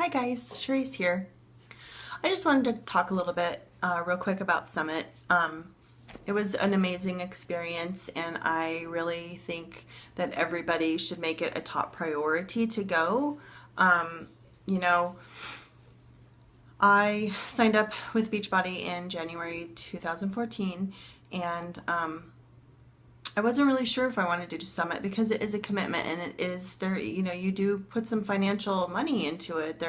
Hi guys, Sharice here. I just wanted to talk a little bit real quick about Summit. It was an amazing experience, and I really think that everybody should make it a top priority to go. Um, you know, I signed up with Beachbody in January 2014, and I wasn't really sure if I wanted to do Summit because it is a commitment, and it is there, you do put some financial money into it.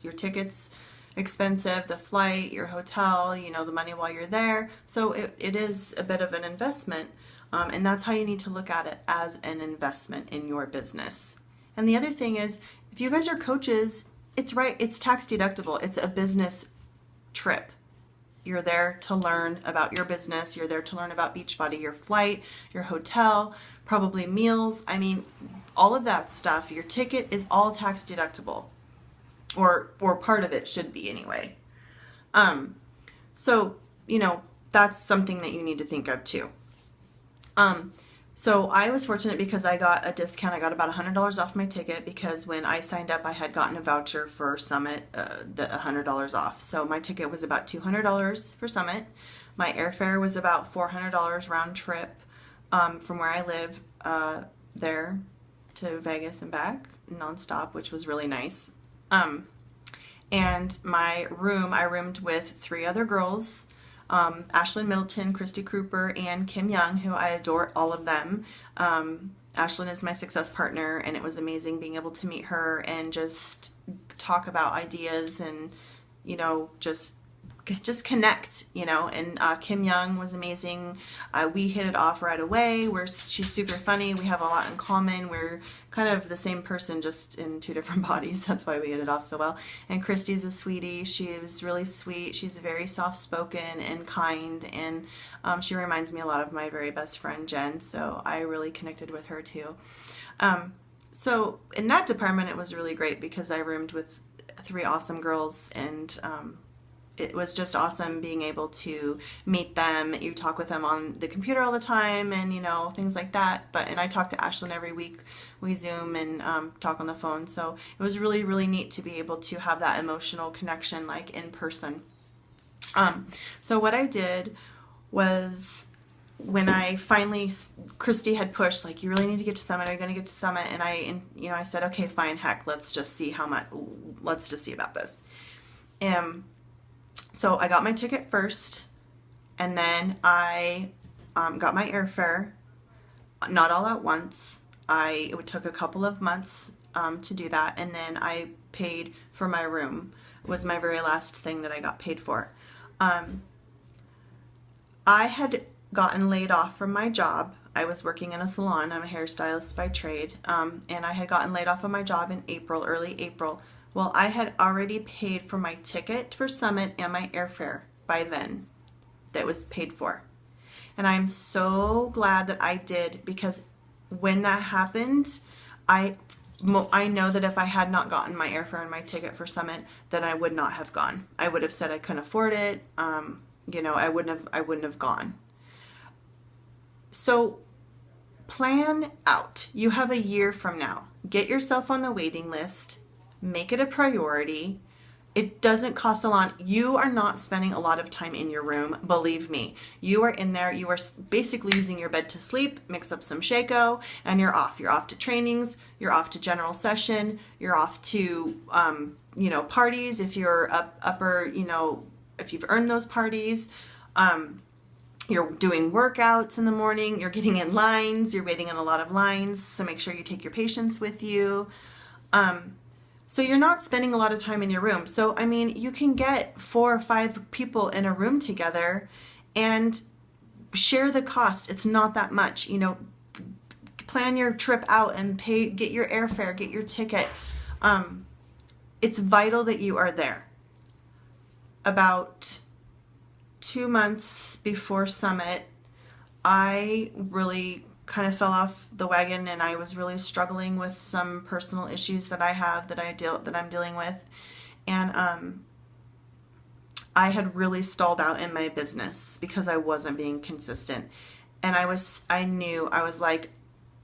Your tickets expensive, the flight, your hotel, the money while you're there. So it is a bit of an investment. And that's how you need to look at it, as an investment in your business. And the other thing is, if you guys are coaches, it's tax deductible. It's a business trip. You're there to learn about your business. You're there to learn about Beachbody, your flight, your hotel, probably meals. I mean, all of that stuff. Your ticket is all tax deductible, or part of it should be anyway. So that's something that you need to think of too. So I was fortunate because I got a discount. I got about $100 off my ticket because when I signed up, I had gotten a voucher for Summit, $100 off. So my ticket was about $200 for Summit. My airfare was about $400 round trip from where I live there to Vegas and back nonstop, which was really nice. And my room, I roomed with three other girls. Ashlyn Middleton, Christy Cooper, and Kim Young, who I adore all of them. Ashlyn is my success partner, and it was amazing being able to meet her and just talk about ideas and, just connect, and Kim Young was amazing. We hit it off right away. She's super funny. We have a lot in common. We're kind of the same person, just in two different bodies. That's why we hit it off so well. And Christy's a sweetie. She was really sweet. She's very soft-spoken and kind, and she reminds me a lot of my very best friend, Jen, so I really connected with her too. So in that department, it was really great because I roomed with three awesome girls, and it was just awesome being able to meet them. You talk with them on the computer all the time and, things like that. And I talk to Ashlyn every week. We Zoom and talk on the phone. So it was really, really neat to be able to have that emotional connection like in person. So what I did was, when I finally, Christy had pushed, like, you really need to get to Summit. Are you going to get to Summit? And I said, okay, fine, heck, let's just see about this. So I got my ticket first, and then I got my airfare, not all at once. It took a couple of months to do that, and then I paid for my room. It was my very last thing that I got paid for. I had gotten laid off from my job. I was working in a salon. I'm a hairstylist by trade, and I had gotten laid off of my job in April, early April. Well, I had already paid for my ticket for Summit and my airfare by then. That was paid for. And I'm so glad that I did, because when that happened, I know that if I had not gotten my airfare and my ticket for Summit, then I would not have gone. I would have said I couldn't afford it. I wouldn't have gone. So plan out. You have a year from now. Get yourself on the waiting list. Make it a priority. It doesn't cost a lot. You are not spending a lot of time in your room. Believe me. You are in there. You are basically using your bed to sleep, mix up some Shaco, and you're off. You're off to trainings. You're off to general session. You're off to, parties if you're upper, if you've earned those parties. You're doing workouts in the morning. You're getting in lines. You're waiting in a lot of lines. So make sure you take your patients with you. So you're not spending a lot of time in your room. So, you can get 4 or 5 people in a room together and share the cost. It's not that much. Plan your trip out and get your airfare, get your ticket. It's vital that you are there. About 2 months before Summit, I really kind of fell off the wagon, and I was really struggling with some personal issues that I have that I'm dealing with, and I had really stalled out in my business because I wasn't being consistent, and I was like,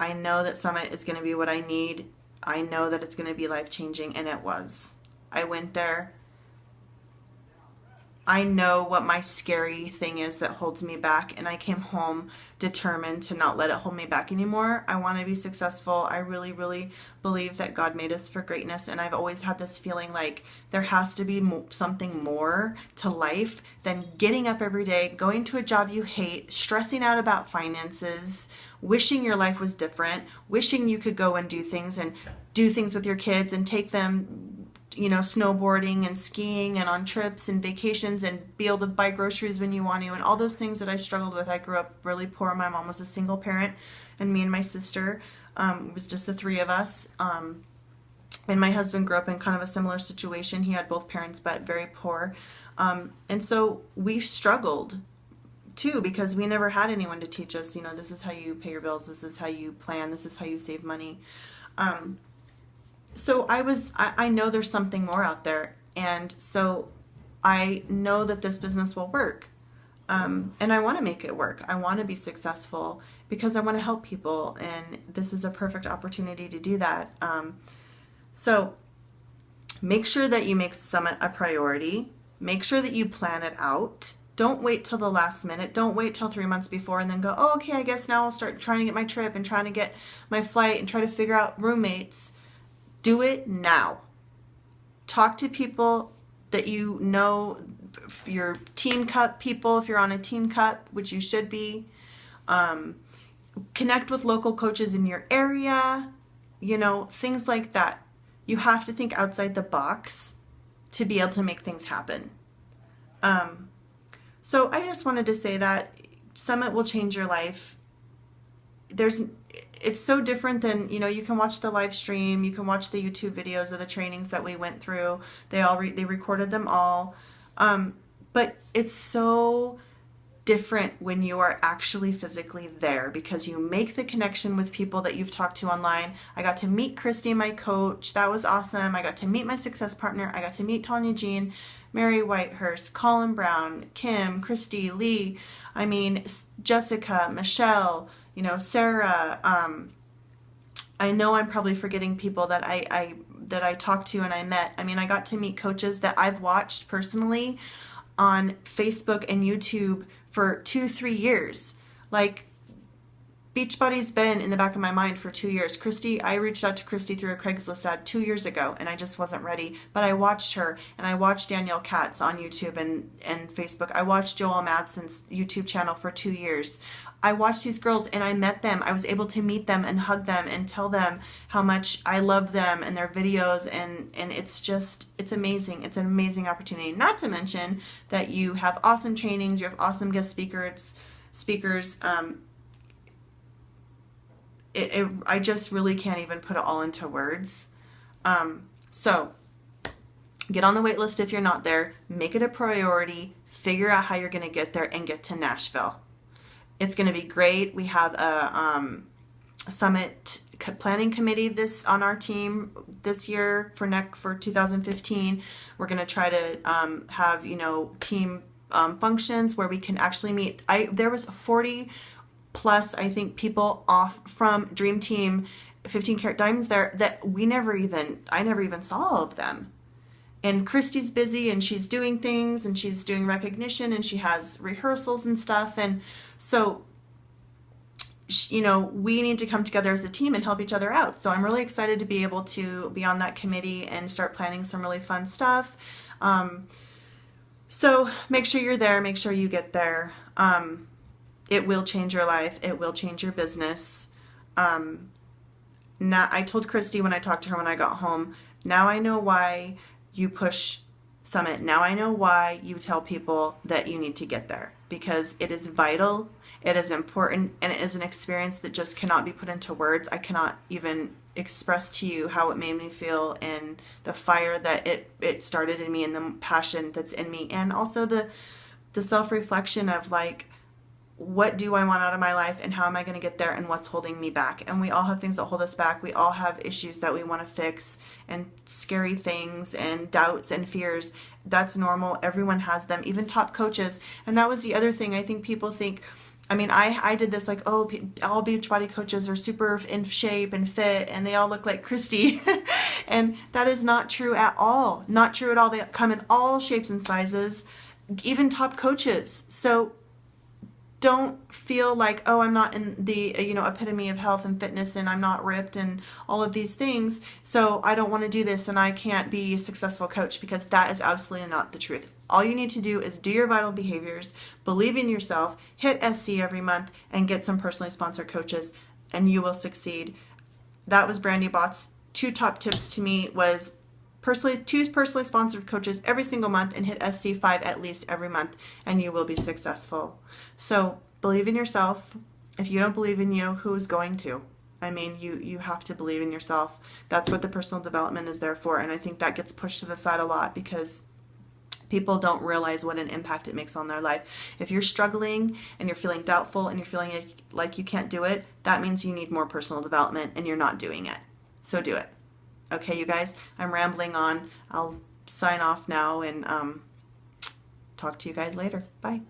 I know that Summit is going to be what I need. I know that it's going to be life-changing, and it was. I went there. I know what my scary thing is that holds me back, and I came home determined to not let it hold me back anymore. I want to be successful. I really, really believe that God made us for greatness, and I've always had this feeling like there has to be something more to life than getting up every day, going to a job you hate, stressing out about finances, wishing your life was different, wishing you could go and do things with your kids and take them, snowboarding and skiing and on trips and vacations and be able to buy groceries when you want to, and all those things that I struggled with. I grew up really poor. My mom was a single parent, and me and my sister, it was just the three of us. And my husband grew up in kind of a similar situation. He had both parents, but very poor. And so we struggled too, because we never had anyone to teach us, this is how you pay your bills, this is how you plan, this is how you save money. So I know there's something more out there, and so I know that this business will work, and I want to make it work. I want to be successful because I want to help people, and this is a perfect opportunity to do that. So make sure that you make Summit a priority. Make sure that you plan it out. Don't wait till the last minute. Don't wait till 3 months before and then go, oh, okay, I guess now I'll start trying to get my trip and trying to get my flight and try to figure out roommates. Do it now. Talk to people that you know, your Team Cup people, if you're on a Team Cup, which you should be. Connect with local coaches in your area, things like that. You have to think outside the box to be able to make things happen. So I just wanted to say that Summit will change your life. It's so different than, you can watch the live stream, you can watch the YouTube videos of the trainings that we went through. They recorded them all. But it's so different when you are actually physically there, because you make the connection with people that you've talked to online. I got to meet Christy, my coach. That was awesome. I got to meet my success partner. I got to meet Tanya Jean, Mary Whitehurst, Colin Brown, Kim, Christy, Lee, Jessica, Michelle, Sarah. I know I'm probably forgetting people that I talked to and I met. I got to meet coaches that I've watched personally on Facebook and YouTube for 2-3 years. Like, Beachbody's been in the back of my mind for 2 years. Christy, I reached out to Christy through a Craigslist ad 2 years ago, and I just wasn't ready. But I watched her, and I watched Danielle Katz on YouTube and Facebook. I watched Joel Madsen's YouTube channel for 2 years. I watched these girls, and I met them. I was able to meet them and hug them and tell them how much I love them and their videos, and it's amazing. It's an amazing opportunity. Not to mention that you have awesome trainings, you have awesome guest speakers. I just really can't even put it all into words. So get on the wait list if you're not there. Make it a priority. Figure out how you're going to get there and get to Nashville. It's going to be great. We have a Summit planning committee on our team this year for 2015. We're going to try to have team functions where we can actually meet. There was 40 plus, I think, people off from Dream Team 15 Karat Diamonds there that I never even saw all of them. And Christy's busy and she's doing things and she's doing recognition and she has rehearsals and stuff. And so, we need to come together as a team and help each other out. So I'm really excited to be able to be on that committee and start planning some really fun stuff. So make sure you're there. Make sure you get there. It will change your life. It will change your business. I told Christy when I talked to her when I got home, now I know why you push Summit. Now I know why you tell people that you need to get there, because it is vital, it is important, and it is an experience that just cannot be put into words. I cannot even express to you how it made me feel, and the fire that it started in me, and the passion that's in me, and also the self-reflection of like, what do I want out of my life and how am I going to get there and what's holding me back? And we all have things that hold us back. We all have issues that we want to fix and scary things and doubts and fears. That's normal. Everyone has them, even top coaches. And that was the other thing. I think people think, I did this like, oh, all Beachbody coaches are super in shape and fit and they all look like Christy. And that is not true at all. Not true at all. They come in all shapes and sizes, even top coaches. So don't feel like, oh, I'm not in the, epitome of health and fitness, and I'm not ripped and all of these things, so I don't want to do this and I can't be a successful coach, because that is absolutely not the truth. All you need to do is do your vital behaviors, believe in yourself, hit SC every month, and get some personally sponsored coaches, and you will succeed. That was Brandy Bott's 2 top tips to me, was two personally sponsored coaches every single month, and hit SC5 at least every month, and you will be successful. So believe in yourself. If you don't believe in you, who is going to? I mean, you have to believe in yourself. That's what the personal development is there for. And I think that gets pushed to the side a lot because people don't realize what an impact it makes on their life. If you're struggling and you're feeling doubtful and you're feeling like you can't do it, that means you need more personal development and you're not doing it. So do it. Okay, you guys, I'm rambling on. I'll sign off now and talk to you guys later. Bye.